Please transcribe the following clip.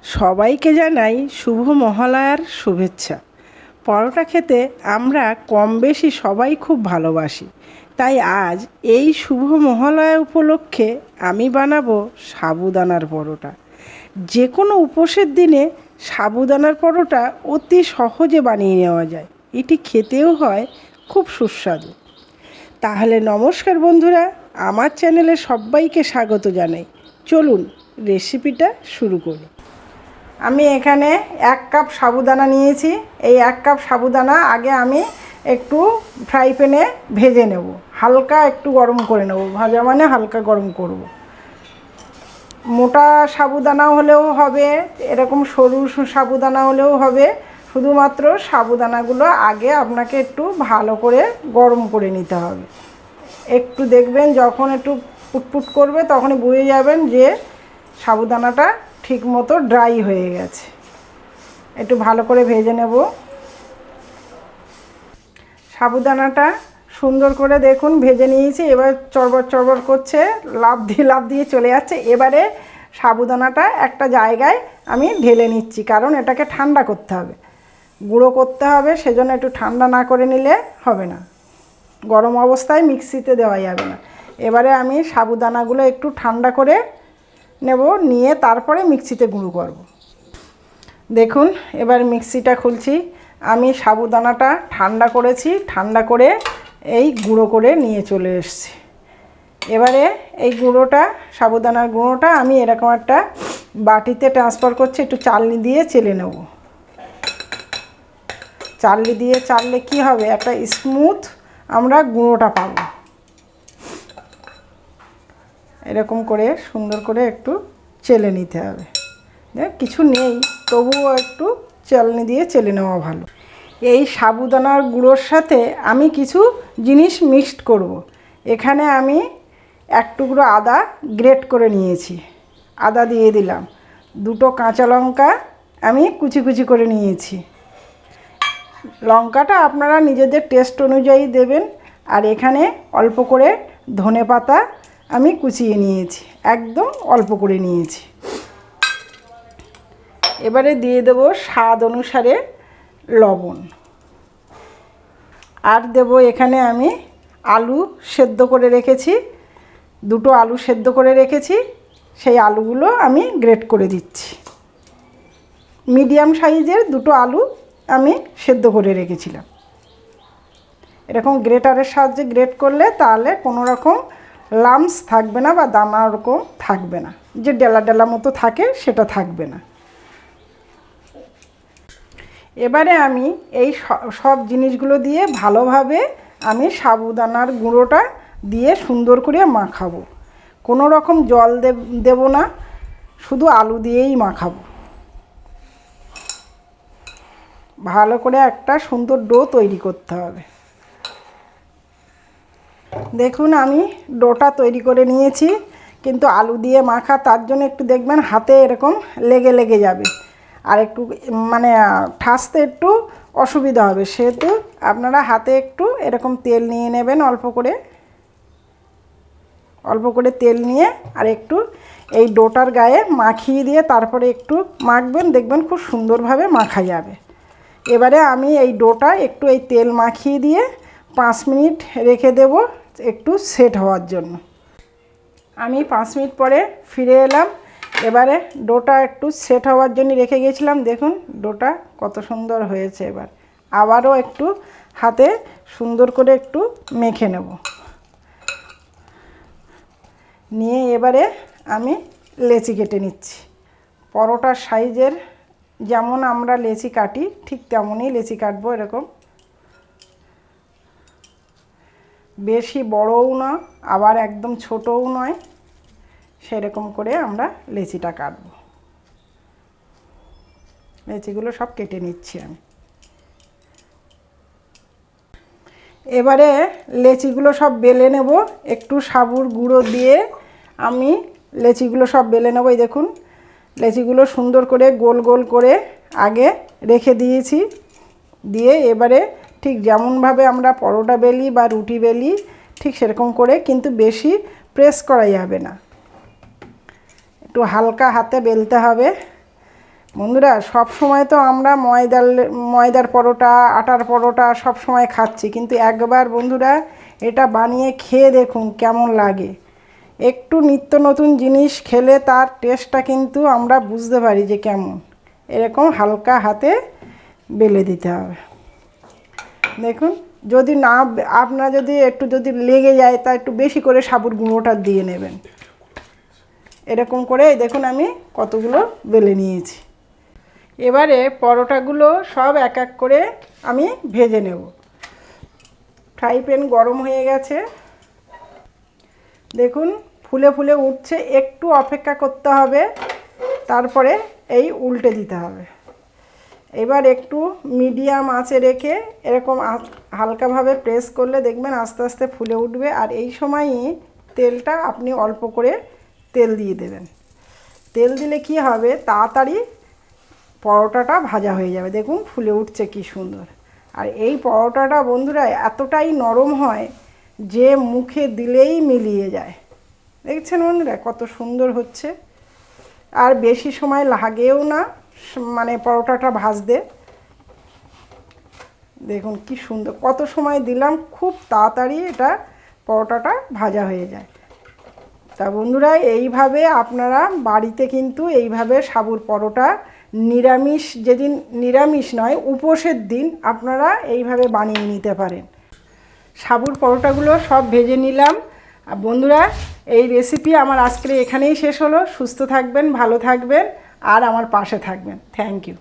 সবাইকে জানাই শুভ মহালয়ার শুভেচ্ছা। পরোটা খেতে আমরা কম বেশি সবাই খুব ভালোবাসি, তাই আজ এই শুভ মহালয়া উপলক্ষে আমি বানাবো সাবুদানার পরোটা। যে কোনো উপোসের দিনে সাবুদানার পরোটা অতি সহজে বানিয়ে নেওয়া যায়, এটি খেতেও হয় খুব সুস্বাদু। তাহলে নমস্কার বন্ধুরা, আমার চ্যানেলে সবাইকে স্বাগত জানাই। চলুন রেসিপিটা শুরু করি। আমি এখানে 1 কাপ সাবুদানা নিয়েছি। এই 1 কাপ সাবুদানা আগে আমি একটু ফ্রাই প্যানে ভেজে নেব, হালকা একটু গরম করে নেব। ভাজা মানে হালকা গরম করব। মোটা সাবুদানা হলেও হবে, এরকম সরু সাবুদানা হলেও হবে। শুধুমাত্র সাবুদানাগুলো আগে আপনাকে একটু ভালো করে গরম করে নিতে হবে। একটু দেখবেন যখন একটু পুটপুট করবে তখনই বুঝে যাবেন যে সাবুদানাটা ঠিকমতো ড্রাই হয়ে গেছে। একটু ভালো করে ভেজে নেব। সাবুদানাটা সুন্দর করে দেখুন ভেজে নিয়েছি। এবার চড়বড় চড়বড় করছে, লাফ দিয়ে চলে যাচ্ছে। এবারে সাবুদানাটা একটা জায়গায় আমি ঢেলে নিচ্ছি, কারণ এটাকে ঠান্ডা করতে হবে, গুঁড়ো করতে হবে। সেজন্য একটু ঠান্ডা না করে নিলে হবে না, গরম অবস্থায় মিক্সিতে দেওয়া যাবে না। এবারে আমি সাবুদানাগুলো একটু ঠান্ডা করে নেব, নিয়ে তারপরে মিক্সিতে গুঁড়ো করব। দেখুন এবার মিক্সিটা খুলছি। আমি সাবুদানাটা ঠান্ডা করেছি, ঠান্ডা করে এই গুঁড়ো করে নিয়ে চলে এসেছি। এবারে এই গুঁড়োটা, সাবুদানার গুঁড়োটা আমি এরকম একটা বাটিতে ট্রান্সফার করছি। একটু চালনি দিয়ে চেলে নেব। চালনি দিয়ে চাললে কি হবে, একটা স্মুথ আমরা গুঁড়োটা পাবো। এরকম করে সুন্দর করে একটু চেলে নিতে হবে। কিছু নেই তবুও একটু চালনি দিয়ে চেলে নেওয়া ভালো। এই সাবুদানার গুঁড়োর সাথে আমি কিছু জিনিস মিক্সড করব। এখানে আমি 1 টুকরো আদা গ্রেট করে নিয়েছি, আদা দিয়ে দিলাম। 2টো কাঁচা লঙ্কা আমি কুচি কুচি করে নিয়েছি। লঙ্কাটা আপনারা নিজেদের টেস্ট অনুযায়ী দেবেন। আর এখানে অল্প করে ধনেপাতা আমি কুচিয়ে নিয়েছি, একদম অল্প করে নিয়েছি। এবারে দিয়ে দেব স্বাদ অনুসারে লবণ। আর দেব এখানে আমি আলু সেদ্ধ করে রেখেছি, 2টো আলু সেদ্ধ করে রেখেছি। সেই আলুগুলো আমি গ্রেট করে দিচ্ছি। মিডিয়াম সাইজের 2টো আলু আমি সেদ্ধ করে রেখেছিলাম। এরকম গ্রেটারের সাহায্যে গ্রেট করলে তাহলে কোনো রকম লাম্পস থাকবে না বা দানা ওরকম থাকবে না, যে ডেলা ডেলা মতো থাকে সেটা থাকবে না। এবারে আমি এই সব জিনিসগুলো দিয়ে ভালোভাবে আমি সাবুদানার গুঁড়োটা দিয়ে সুন্দর করে মাখাবো। কোনো রকম জল দেব না, শুধু আলু দিয়েই মাখাবো। ভালো করে একটা সুন্দর ডো তৈরি করতে হবে। দেখুন আমি ডোটা তৈরি করে নিয়েছি, কিন্তু আলু দিয়ে মাখা, তার জন্য একটু দেখবেন হাতে এরকম লেগে লেগে যাবে, আর একটু মানে ঠাসতে একটু অসুবিধা হবে। সেহেতু আপনারা হাতে একটু এরকম তেল নিয়ে নেবেন, অল্প করে তেল নিয়ে আর একটু এই ডোটার গায়ে মাখিয়ে দিয়ে তারপরে একটু মাখবেন, দেখবেন খুব সুন্দরভাবে মাখা যাবে। এবারে আমি এই ডোটা একটু এই তেল মাখিয়ে দিয়ে 5 মিনিট রেখে দেব একটু সেট হওয়ার জন্য। আমি 5 মিনিট পরে ফিরে এলাম। এবারে ডোটা একটু সেট হওয়ার জন্য রেখে গেছিলাম। দেখুন ডোটা কত সুন্দর হয়েছে। এবার আবারও একটু হাতে সুন্দর করে একটু মেখে নেব। নিয়ে এবারে আমি লেচি কেটে নিচ্ছি। পরোটার সাইজের যেমন আমরা লেচি কাটি ঠিক তেমনই লেচি কাটবো। এরকম বেশি বড়ও না আবার একদম ছোটও নয়, সেরকম করে আমরা লেচিটা কাটবো। লেচিগুলো সব কেটে নিচ্ছি আমি। এবারে লেচিগুলো সব বেলে নেব। একটু সাবুর গুঁড়ো দিয়ে আমি লেচিগুলো সব বেলে নেব। এই দেখুন লেচিগুলো সুন্দর করে গোল গোল করে আগে রেখে দিয়েছি। দিয়ে এবারে ঠিক যেমনভাবে আমরা পরোটা বেলি বা রুটি বেলি ঠিক সেরকম করে, কিন্তু বেশি প্রেস করা যাবে না, একটু হালকা হাতে বেলতে হবে। বন্ধুরা সব সময় তো আমরা ময়দার পরোটা, আটার পরোটা সব সময় খাচ্ছি, কিন্তু একবার বন্ধুরা এটা বানিয়ে খেয়ে দেখুন কেমন লাগে। একটু নিত্য নতুন জিনিস খেলে তার টেস্টটা কিন্তু আমরা বুঝতে পারি যে কেমন। এরকম হালকা হাতে বেলে দিতে হবে। দেখুন, যদি না আপনার যদি লেগে যায় তা একটু বেশি করে সাবুর গুঁড়োটা দিয়ে নেবেন। এরকম করে দেখুন আমি কতগুলো বেলে নিয়েছি। এবারে পরোটাগুলো সব এক এক করে আমি ভেজে নেব। ফ্রাই প্যান গরম হয়ে গেছে, দেখুন ফুলে ফুলে উঠছে। একটু অপেক্ষা করতে হবে, তারপরে এই উল্টে দিতে হবে। এবার একটু মিডিয়াম আঁচে রেখে এরকম হালকাভাবে প্রেস করলে দেখবেন আস্তে আস্তে ফুলে উঠবে। আর এই সময়ই তেলটা আপনি অল্প করে তেল দিয়ে দেবেন। তেল দিলে কি হবে, তাড়াতাড়ি পরোটাটা ভাজা হয়ে যাবে। দেখুন ফুলে উঠছে কি সুন্দর। আর এই পরোটাটা বন্ধুরা এতটাই নরম হয় যে মুখে দিলেই মিলিয়ে যায়। দেখছেন বন্ধুরা কত সুন্দর হচ্ছে, আর বেশি সময় লাগেও না মানে পরোটাটা ভাজতে। দেখুন কি সুন্দর, কত সময় দিলাম, খুব তাড়াতাড়ি এটা পরোটাটা ভাজা হয়ে যায়। তা বন্ধুরা এইভাবে আপনারা বাড়িতে কিন্তু এইভাবে সাবুর পরোটা নিরামিষ, যেদিন নিরামিষ নয় উপোসের দিন আপনারা এইভাবে বানিয়ে নিতে পারেন। সাবুর পরোটাগুলো সব ভেজে নিলাম। আর বন্ধুরা এই রেসিপি আমার আজকে এখানেই শেষ হলো। সুস্থ থাকবেন, ভালো থাকবেন আর আমার পাশে থাকবেন। Thank you.